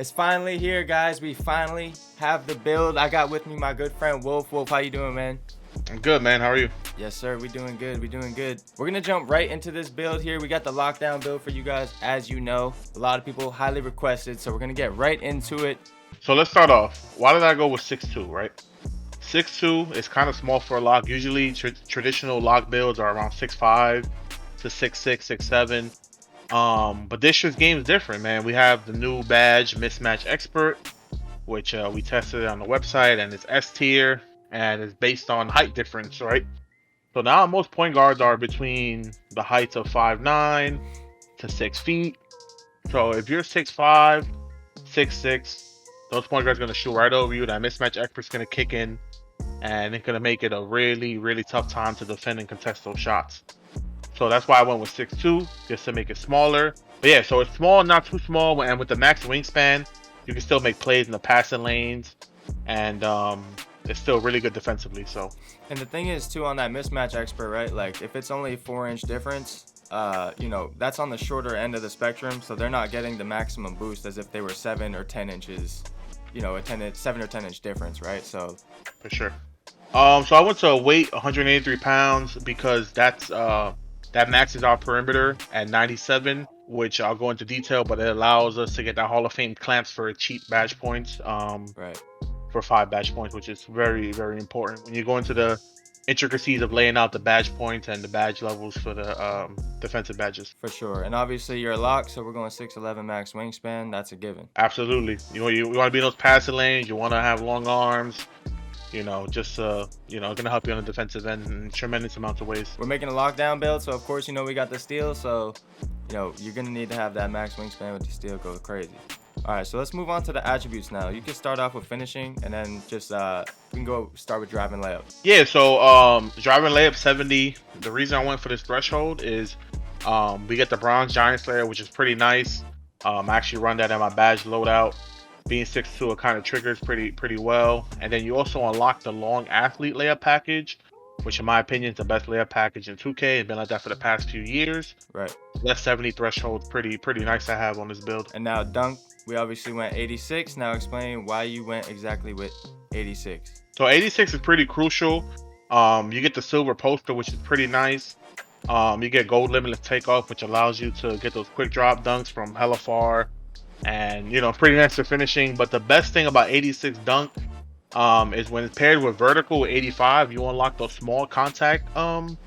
It's finally here, guys. We finally have the build. I got with me my good friend Wolf. Wolf, how you doing, man? I'm good, man. How are you? Yes, sir. We doing good. We doing good. We're gonna jump right into this build here. We got the lockdown build for you guys, as you know. A lot of people highly requested, so we're gonna get right into it. So let's start off. Why did I go with 6'2", right? 6'2" is kind of small for a lock. Usually traditional lock builds are around 6'5" to 6'6", 6'7". But this year's game is different, man. We have the new badge, Mismatch Expert, which we tested on the website, and it's S tier, and it's based on height difference, right? So now most point guards are between the heights of 5'9" to 6 feet. So if you're 6'5", 6'6", those point guards are going to shoot right over you. That mismatch expert's going to kick in, and it's going to make it a really, really tough time to defend and contest those shots. So that's why I went with 6'2", just to make it smaller. But yeah, so it's small, not too small, and with the max wingspan, you can still make plays in the passing lanes, and it's still really good defensively. So. And the thing is, too, on that mismatch expert, right? Like, if it's only a 4-inch difference, that's on the shorter end of the spectrum, so they're not getting the maximum boost as if they were 7 or 10 inches, a 7 or 10 inch difference, right? So for sure. So I went to a weight 183 pounds because that maxes our perimeter at 97, which I'll go into detail, but it allows us to get that Hall of Fame clamps for cheap badge points. Right. For 5 badge points, which is very, very important when you go into the intricacies of laying out the badge points and the badge levels for the defensive badges. For sure. And obviously you're a lock, so we're going 6'11" max wingspan. That's a given. Absolutely. You want to be in those passing lanes. You want to have long arms. Going to help you on the defensive end in tremendous amounts of ways. We're making a lockdown build, so of course, we got the steal. So, you're going to need to have that max wingspan with the steal go crazy. All right, so let's move on to the attributes now. You can start off with finishing, and then just we can go start with driving layup. Yeah, so driving layup 70. The reason I went for this threshold is we get the bronze giant slayer, which is pretty nice. I actually run that in my badge loadout. Being 6'2", it kind of triggers pretty well. And then you also unlock the long athlete layup package, which in my opinion is the best layup package in 2K. It's been like that for the past few years. Right. That 70 threshold pretty nice to have on this build. And now dunk. We obviously went 86. Now explain why you went exactly with 86. So 86 is pretty crucial. You get the silver poster, which is pretty nice. You get gold limitless takeoff, which allows you to get those quick drop dunks from hella far. And, pretty nice for finishing. But the best thing about 86 dunk is when it's paired with vertical with 85, you unlock those small contact dunk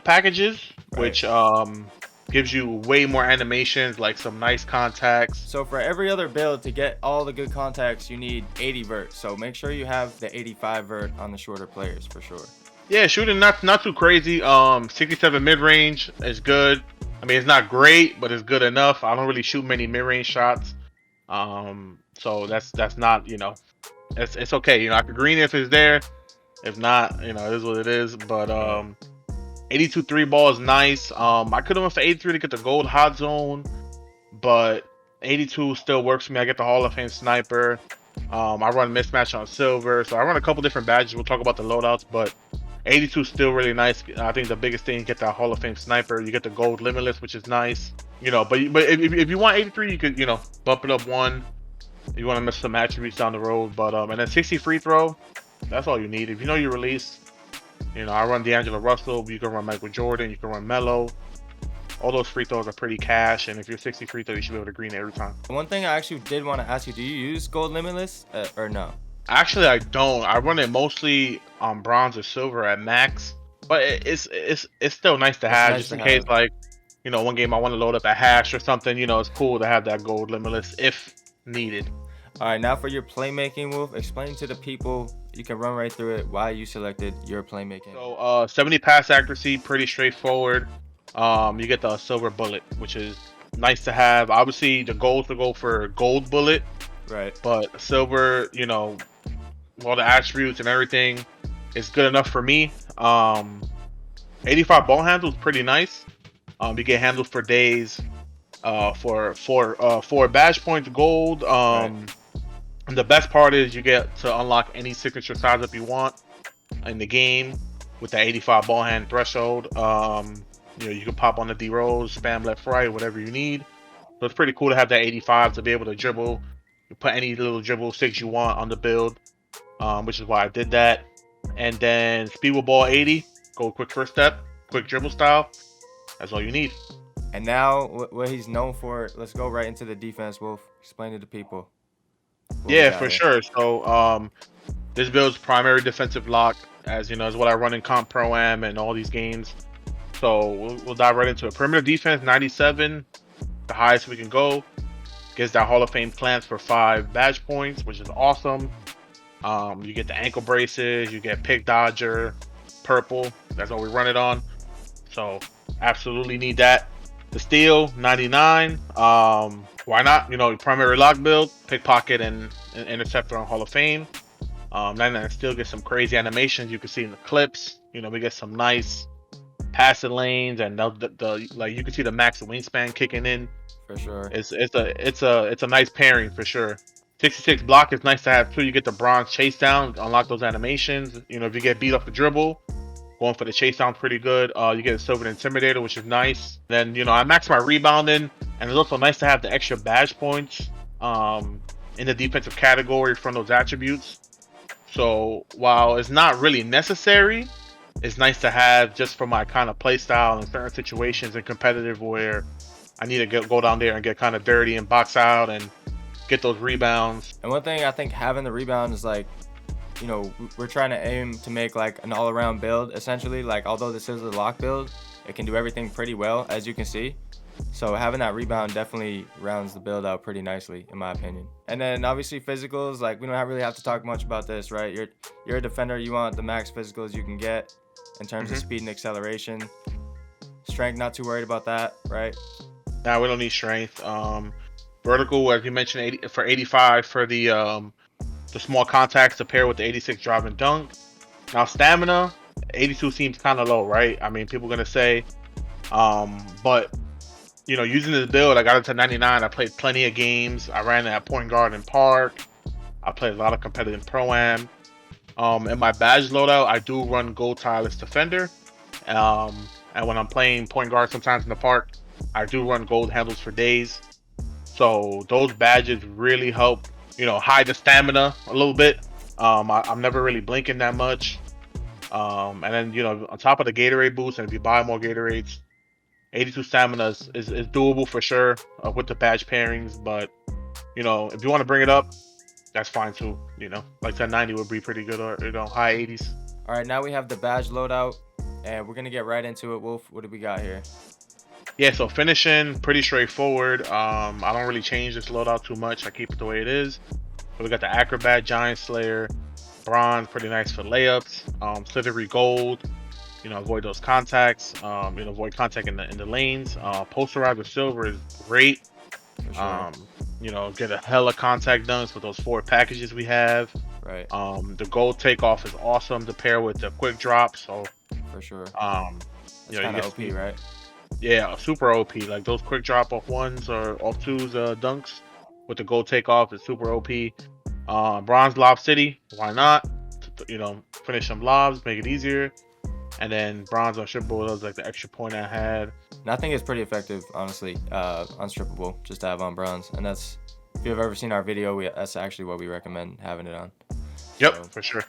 packages, right, which gives you way more animations, like some nice contacts. So for every other build, to get all the good contacts, you need 80 vert. So make sure you have the 85 vert on the shorter players for sure. Yeah, shooting not too crazy. 67 mid range is good. I mean, it's not great, but it's good enough. I don't really shoot many mid range shots. So that's not, it's okay. I could green if it's there. If not, it is what it is. But 82 3 ball is nice. I could have went for 83 to get the gold hot zone, but 82 still works for me. I get the Hall of Fame sniper. I run mismatch on silver, so I run a couple different badges. We'll talk about the loadouts, but 82 is still really nice. I think the biggest thing, you get that Hall of Fame sniper. You get the gold limitless, which is nice. But if you want 83, you could bump it up one. You want to miss some attributes down the road, but and then 60 free throw. That's all you need. If you know your release. I run D'Angelo Russell. You can run Michael Jordan. You can run Melo. All those free throws are pretty cash, and if you're 60 free throw, you should be able to green it every time. One thing I actually did want to ask you: do you use gold limitless or no? Actually, I don't. I run it mostly on bronze or silver at max, but it's still nice to have, just in case, like, one game I want to load up a hash or something. It's cool to have that gold limitless if needed. All right, now for your playmaking, Wolf, explain to the people, you can run right through it, why you selected your playmaking. So 70 pass accuracy, pretty straightforward. You get the silver bullet, which is nice to have. Obviously, the goals will go for gold bullet, right? But silver, all the attributes and everything is good enough for me. 85 ball handle is pretty nice. You get handles for days. For badge points, gold. Right. And the best part is you get to unlock any signature size up you want in the game with the 85 ball hand threshold. You can pop on the D rolls, spam left, right, whatever you need. So it's pretty cool to have that 85 to be able to dribble. You put any little dribble sticks you want on the build, which is why I did that. And then speed with ball 80, go quick first step, quick dribble style. That's all you need. And now, what he's known for, let's go right into the defense, Wolf. Explain to the people what we Yeah, got for here. sure. So this build's primary defensive lock, as you know, is what I run in Comp Pro Am and all these games. So we'll dive right into it. Perimeter defense 97, the highest we can go. Gets that Hall of Fame clamps for 5 badge points, which is awesome. You get the ankle braces, you get pick dodger, purple. That's what we run it on. So absolutely need that. The steel 99. Why not? You know, primary lock build, pickpocket and interceptor on Hall of Fame. 99 steel gets some crazy animations. You can see in the clips. You know, we get some nice passing lanes, and the like you can see the max wingspan kicking in. For sure. It's a nice pairing for sure. 66 block is nice to have too. You get the bronze chase down, unlock those animations. You know, if you get beat off the dribble, going for the chase down pretty good. You get a silver intimidator, which is nice. Then you know I max my rebounding, and it's also nice to have the extra badge points in the defensive category from those attributes. So while it's not really necessary, it's nice to have just for my kind of play style in certain situations and competitive where I need to go down there and get kind of dirty and box out and get those rebounds. And one thing I think having the rebound is like, you know, we're trying to aim to make like an all-around build essentially. Like, although this is a lock build, it can do everything pretty well, as you can see. So having that rebound definitely rounds the build out pretty nicely, in my opinion. And then obviously physicals, like we don't really have to talk much about this, right? You're a defender, you want the max physicals you can get in terms of speed and acceleration. Strength, not too worried about that, right? Now we don't need strength. Vertical, as you mentioned, 80, for 85 for the small contacts to pair with the 86 drive and dunk. Now stamina, 82 seems kind of low, right? I mean, people are gonna say, but you know, using this build, I got it to 99. I played plenty of games. I ran at point guard in park. I played a lot of competitive pro-am. In my badge loadout, I do run gold tireless defender. And when I'm playing point guard sometimes in the park, I do run gold handles for days. So those badges really help, you know, hide the stamina a little bit. I'm never really blinking that much. And then, you know, on top of the Gatorade boost, and if you buy more Gatorades, 82 stamina is doable for sure with the badge pairings. But, you know, if you want to bring it up, that's fine too. You know, like 1090 would be pretty good, or, you know, high 80s. All right, now we have the badge loadout, and we're going to get right into it. Wolf, what do we got here? Yeah, so finishing, pretty straightforward. I don't really change this loadout too much. I keep it the way it is. So we got the Acrobat, Giant Slayer, Bronze, pretty nice for layups. Slithery Gold, you know, avoid those contacts. You know, avoid contact in the lanes. Posterize with Silver is great. For sure. You know, get a hella contact dunks with those 4 packages we have. Right. The Gold Takeoff is awesome to pair with the Quick Drop. So, For sure. That's That's kind of OP, right? Yeah, super OP. Like those quick drop off 1s or off 2s dunks with the gold takeoff is super OP. Bronze Lob City, why not? You know, finish some lobs, make it easier. And then bronze unstrippable was like the extra point I had. And I think it's pretty effective, honestly, unstrippable, just to have on bronze. And that's, if you've ever seen our video, that's actually what we recommend having it on. Yep, So, for sure.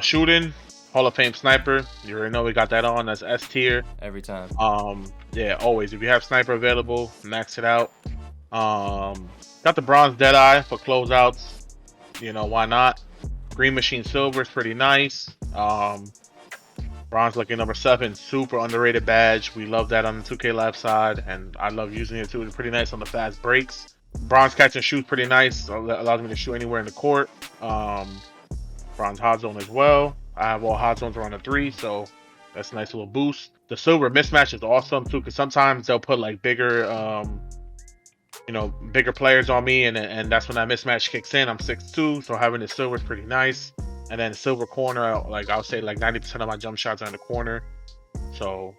Shooting, Hall of Fame sniper. You already know we got that on. That's S tier. every time. Yeah, always. If you have sniper available, max it out. Got the bronze Deadeye for closeouts. You know, why not? Green Machine Silver is pretty nice. Bronze Lucky number 7, super underrated badge. We love that on the 2K Live side, and I love using it too. It's pretty nice on the fast breaks. Bronze Catch and Shoot, pretty nice. Allows me to shoot anywhere in the court. Bronze Hot Zone as well. I have all hot zones around the 3, so that's a nice little boost. The silver mismatch is awesome too, because sometimes they'll put like bigger, you know, bigger players on me, and that's when that mismatch kicks in. I'm 6'2", so having the silver is pretty nice. And then silver corner, like I'll say, like 90% of my jump shots are in the corner, so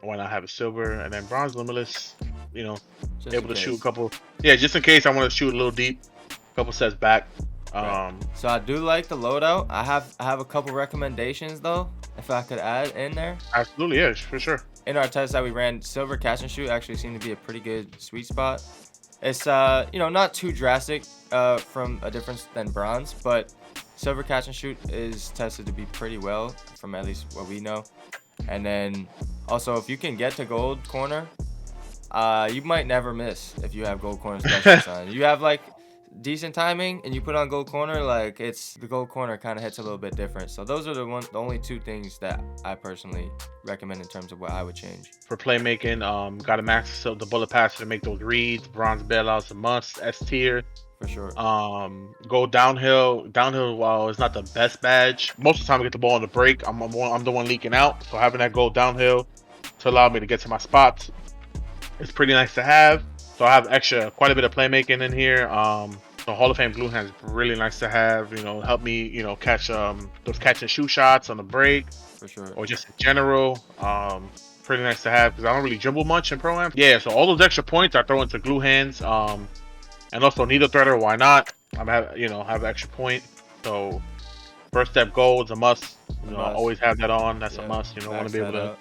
why not have a silver? And then bronze limitless, you know, Just able in to shoot case. a couple. Yeah, just in case I want to shoot a little deep, a couple sets back. Um, So I do like the loadout. I have a couple recommendations though, if I could add in there. Absolutely, yeah, for sure. In our test that we ran, silver catch and shoot actually seemed to be a pretty good sweet spot. It's not too drastic from a difference than bronze, but silver catch and shoot is tested to be pretty well from at least what we know. And then also if you can get to gold corner, you might never miss if you have gold corner specialist on. You have like decent timing and you put on gold corner, like it's the gold corner kind of hits a little bit different. So those are the only two things that I personally recommend in terms of what I would change. For playmaking, got to max the bullet passer to make those reads. Bronze bailouts a must. S tier. For sure. Go downhill. Downhill, while it's not the best badge, most of the time I get the ball on the break. I'm the one leaking out, so having that go downhill to allow me to get to my spots, it's pretty nice to have. So I have quite a bit of playmaking in here. The Hall of Fame glue hand is really nice to have. Help me, catch those catch and shoot shots on the break. For sure. Or just in general. Pretty nice to have because I don't really dribble much in Pro Am. Yeah, so all those extra points I throw into glue hands. And also needle threader, why not? have an extra point. So first step golds a must. Always have that on. That's a must. Want to be able to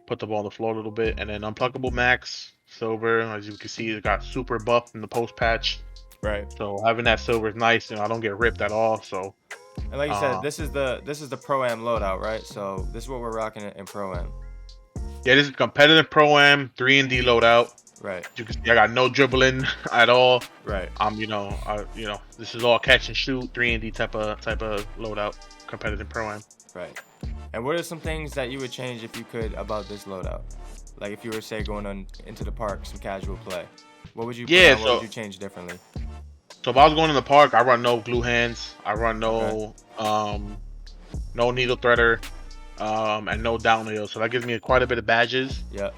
put the ball on the floor a little bit. And then unpluckable max silver, as you can see, it got super buffed in the post patch. Right. So having that silver is nice. I don't get ripped at all. So. And like you said, this is the Pro Am loadout, right? So this is what we're rocking in Pro Am. Yeah, this is competitive Pro Am 3-and-D loadout. Right. You can see I got no dribbling at all. Right. This is all catch and shoot 3-and-D type of loadout, competitive Pro Am. Right. And what are some things that you would change if you could about this loadout? Like if you were say going into the park, some casual play, what would you? What would you change differently? So if I was going in the park, I run no glue hands. I run no needle threader, and no downhill. So that gives me quite a bit of badges. Yep.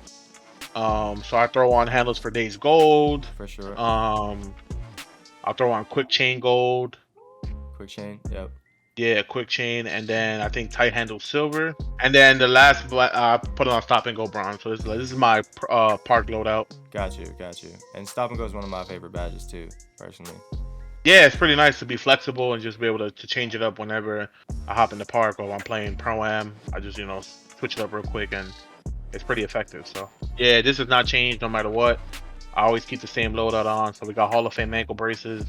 So I throw on handles for days gold. For sure. I'll throw on quick chain gold. Quick chain. Yep. Yeah, quick chain, and then I think tight handle silver, and then the last put it on stop and go bronze. So this is my park loadout. Got you. And stop and go is one of my favorite badges too, personally. Yeah, it's pretty nice to be flexible and just be able to change it up whenever I hop in the park or I'm playing Pro Am. I just switch it up real quick, and it's pretty effective. So yeah, this has not changed no matter what. I always keep the same loadout on. So we got Hall of Fame ankle braces.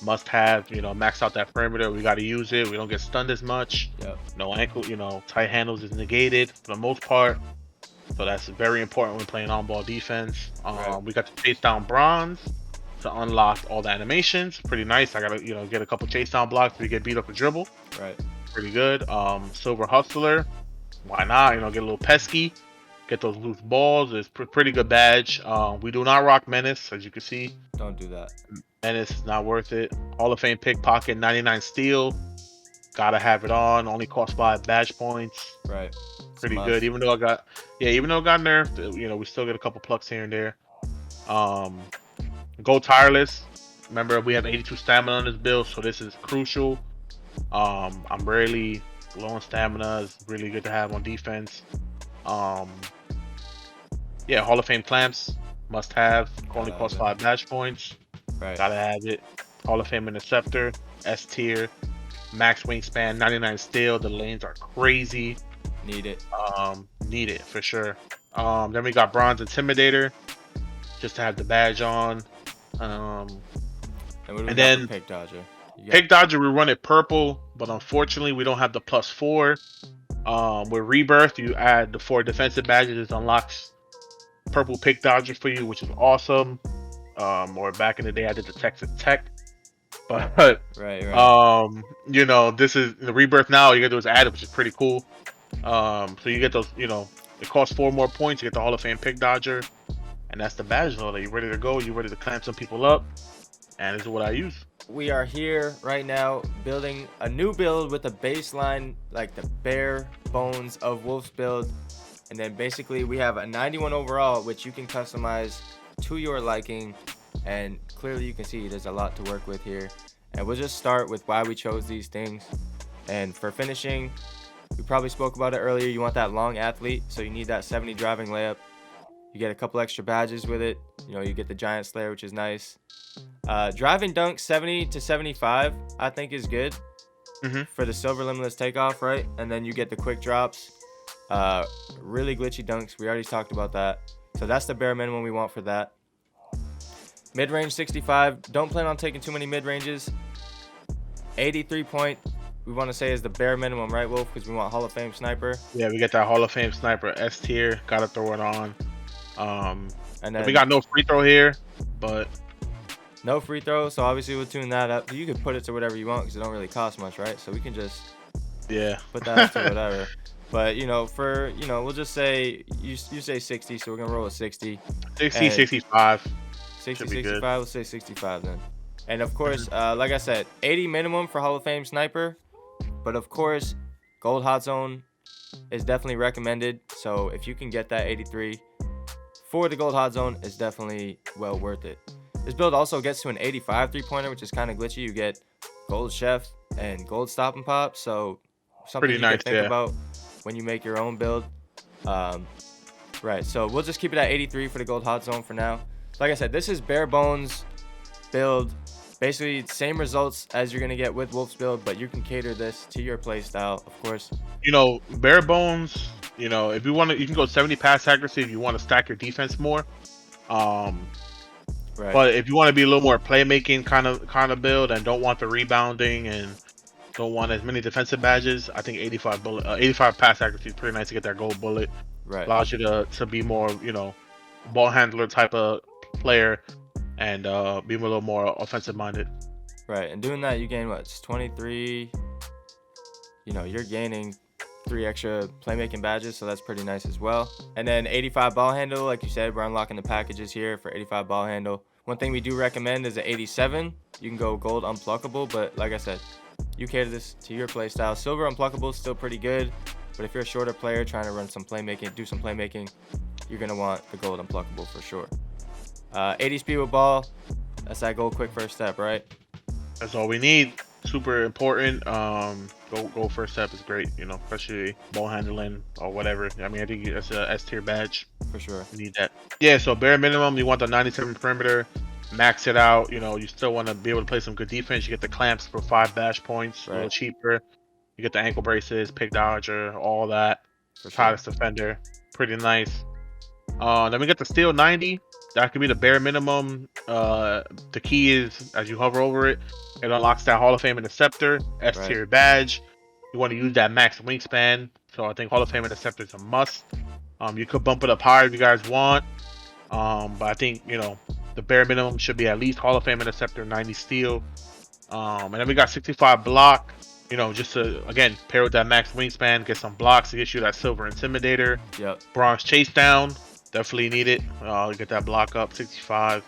Must have, max out that perimeter. We got to use it. We don't get stunned as much. Yep. No ankle, tight handles is negated for the most part. So that's very important when playing on-ball defense. Right. We got to chase down bronze to unlock all the animations. Pretty nice. I got to, get a couple chase down blocks to get beat up a dribble. Right. Pretty good. Silver hustler. Why not? Get a little pesky. Get those loose balls. It's pretty good badge. We do not rock menace, as you can see. Don't do that. Menace is not worth it. Hall of Fame pickpocket 99 steal. Gotta have it on. Only cost 5 badge points. Right. Pretty good. Even though it got nerfed, we still get a couple plucks here and there. Go tireless. Remember, we have 82 stamina on this build, so this is crucial. I'm rarely low on stamina. It's really good to have on defense. Hall of Fame clamps, must have. Only cost 5 badge points. Right. Gotta have it. Hall of Fame interceptor, S tier, max wingspan, 99 steal. The lanes are crazy. Need it. Need it for sure. Then we got bronze intimidator, just to have the badge on. And then pick dodger. Pick dodger, we run it purple, but unfortunately we don't have the +4. With rebirth, you add the 4 defensive badges. It unlocks purple pick dodger for you, which is awesome. Or back in the day I did the Texas Tech, but right. This is the rebirth now. You get those added, which is pretty cool. So you get those, it costs 4 more points. You get the Hall of Fame pick dodger, and that's the badge loader. You ready to go? You ready to clamp some people up? And this is what I use. We are here right now building a new build with a baseline, like the bare bones of Wolf's build, and then basically we have a 91 overall, which you can customize to your liking, and clearly you can see there's a lot to work with here. And we'll just start with why we chose these things. And for finishing, we probably spoke about it earlier, you want that long athlete, so you need that 70 driving layup. You get a couple extra badges with it. You know, you get the Giant Slayer, which is nice. Drive and dunk 70 to 75, I think is good for the silver limitless takeoff, right? And then you get the quick drops. Really glitchy dunks. We already talked about that. So that's the bare minimum we want for that. Mid-range 65. Don't plan on taking too many mid-ranges. 83 point, we want to say is the bare minimum, right, Wolf? Because we want Hall of Fame sniper. Yeah, we get that Hall of Fame sniper S tier. Gotta throw it on. And then we got no free throw here, but no free throw. So obviously we'll tune that up. You can put it to whatever you want because it don't really cost much, right? So we can just put that up to whatever. But we'll just say you say 60, so we're gonna roll with 60. 60, 65. 60, 65. We'll say 65 then. And of course, like I said, 80 minimum for Hall of Fame sniper. But of course, gold hot zone is definitely recommended. So if you can get that 83 for the gold hot zone, it's definitely well worth it. This build also gets to an 85 three-pointer, which is kind of glitchy. You get gold chef and gold stop and pop. So something pretty you nice, can think about when you make your own build. Right, so we'll just keep it at 83 for the gold hot zone for now. Like I said, this is bare bones build. Basically, same results as you're going to get with Wolf's build, but you can cater this to your play style, of course. You know, bare bones, if you want to, you can go 70 pass accuracy if you want to stack your defense more. Right. But if you want to be a little more playmaking kind of build and don't want the rebounding and don't want as many defensive badges, I think 85 pass accuracy is pretty nice to get that gold bullet. Right. Allows you to be more, ball handler type of player and be a little more offensive minded. Right, and doing that, you gain what? It's 23. You're gaining 3 extra playmaking badges, so that's pretty nice as well. And then 85 ball handle, like you said, we're unlocking the packages here for 85 ball handle. One thing we do recommend is an 87. You can go gold unpluckable, but like I said, you cater this to your play style. Silver unpluckable is still pretty good, but if you're a shorter player trying to run some playmaking, do some playmaking, you're gonna want the gold unpluckable for sure. 80 speed with ball, that's that gold quick first step, right? That's all we need. Super important. Go first step is great, especially ball handling or whatever. I mean, I think that's a S tier badge for sure. You need that. Yeah, so bare minimum, you want the 97 perimeter, max it out. You still want to be able to play some good defense. You get the clamps for 5 bash points, a little cheaper. You get the ankle braces, pick dodger, all that. Tightest defender, pretty nice. Then we get the steel 90. That could be the bare minimum. The key is as you hover over it, it unlocks that Hall of Fame Interceptor, S tier badge. You want to use that max wingspan, so I think Hall of Fame Interceptor is a must. You could bump it up higher if you guys want, but I think the bare minimum should be at least Hall of Fame Interceptor, 90 steel. And then we got 65 block. Just to again pair with that max wingspan, get some blocks to get you that silver intimidator. Yep. Bronze chase down. Definitely need it. Get that block up, 65.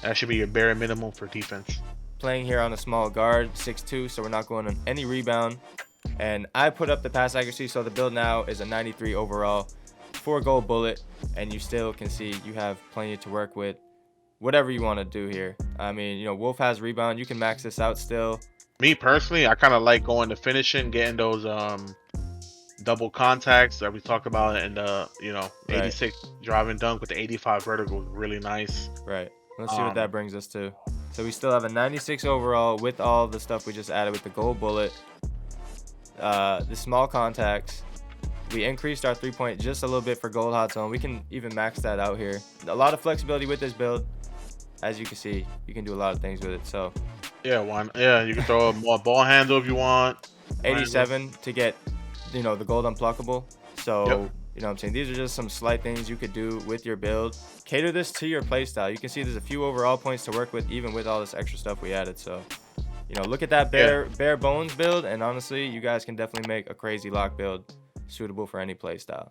That should be your bare minimum for defense. Playing here on a small guard, 6'2", so we're not going on any rebound. And I put up the pass accuracy, so the build now is a 93 overall, 4 gold bullet, and you still can see you have plenty to work with. Whatever you want to do here. I mean, Wolf has rebound. You can max this out still. Me personally, I kind of like going to finishing, getting those double contacts that we talked about, and 86 drive and dunk with the 85 vertical is really nice. Right. Let's see what that brings us to. So we still have a 96 overall with all the stuff we just added with the gold bullet, the small contacts. We increased our 3-point just a little bit for gold hot zone. We can even max that out here. A lot of flexibility with this build. As you can see, you can do a lot of things with it. So yeah, you can throw a more ball handle if you want. 87 to get the gold unpluckable. So what I'm saying, these are just some slight things you could do with your build. Cater this to your playstyle. You can see there's a few overall points to work with, even with all this extra stuff we added. So look at that bare bones build, and honestly, you guys can definitely make a crazy lock build suitable for any playstyle.